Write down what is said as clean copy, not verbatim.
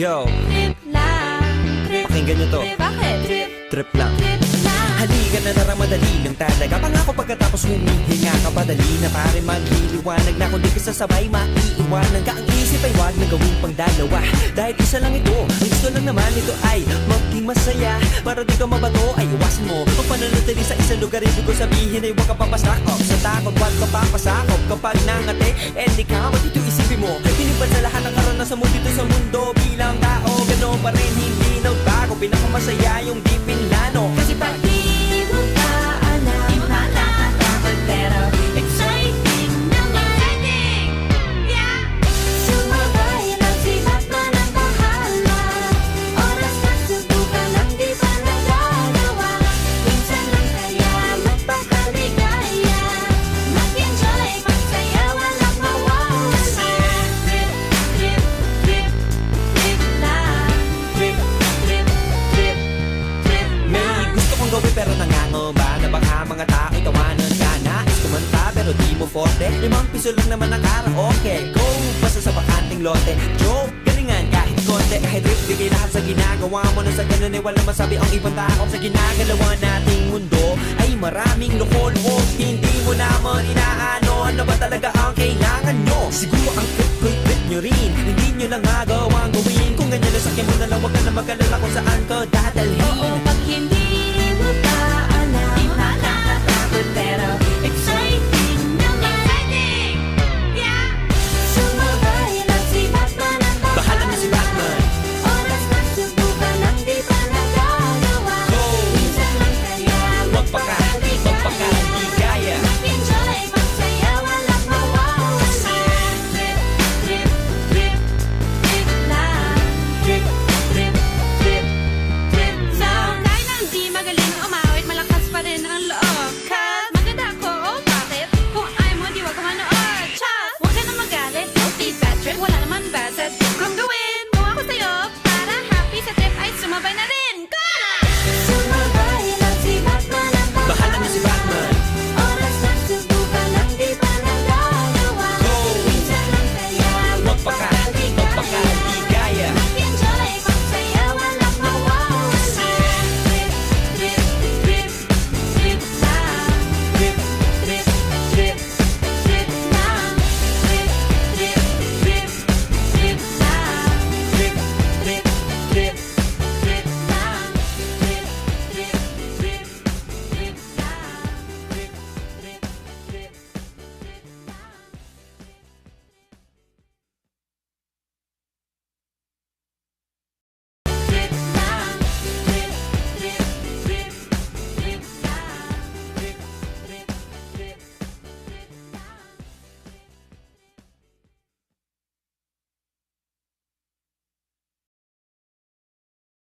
Yo, Trip lang, trip, pakinggan nyo to. trip, bakit? Trip, Trip lang. trip lang. Halika na tara, madali lang talaga. Pangako pagkatapos humihinga ka, padali na pare magliliwanag na. Kung di ka sasabay, maiiwanan ka. Ang isip ay wag na gawin pang dalawa, dahil isa lang ito. Ang gusto lang naman ito ay maging masaya. Para di ka mabato ay iwasan mo kung pananatili sa isang lugar. Ibig ko sabihin ay huwag ka papasakop sa takot, wag ka papasakop. Kapag nangate, di ka dito isipin mo. Tinipan sa lahat ng karanasan mo dito sa mundo. Bilang tao, gano'n pa rin, hindi nagbago. Pinakamasaya yung di pinlano. Kasi Pag di mo pa alam, nakakatakot pero exciting naman. Yeah! Sumabay lang sibat man ang bahala. Oras na subukan lang di pa nagagawa. Minsan lang kaya magpakaligaya. Mag-enjoy, magsaya, walang mawawala. Trip, trip, trip, trip lang. Trip, trip, trip, trip may lang. gusto kong gawin pero nangangamba na baka mga tao'y tawanan ka. Nais kumanta pero di mo forte. 5 piso lang naman ang karaoke. Go, basta sa bakanting lote. Joke, galingan kahit konti. Kahit rip, di kayo lahat sa ginagawa mo. Na sa ganun ay walang masabi ang ibang tao. Sa ginagalawa nating mundo ay maraming loko-loko. Hindi mo naman inaano, ano ba talaga ang kailangan nyo? Siguro ang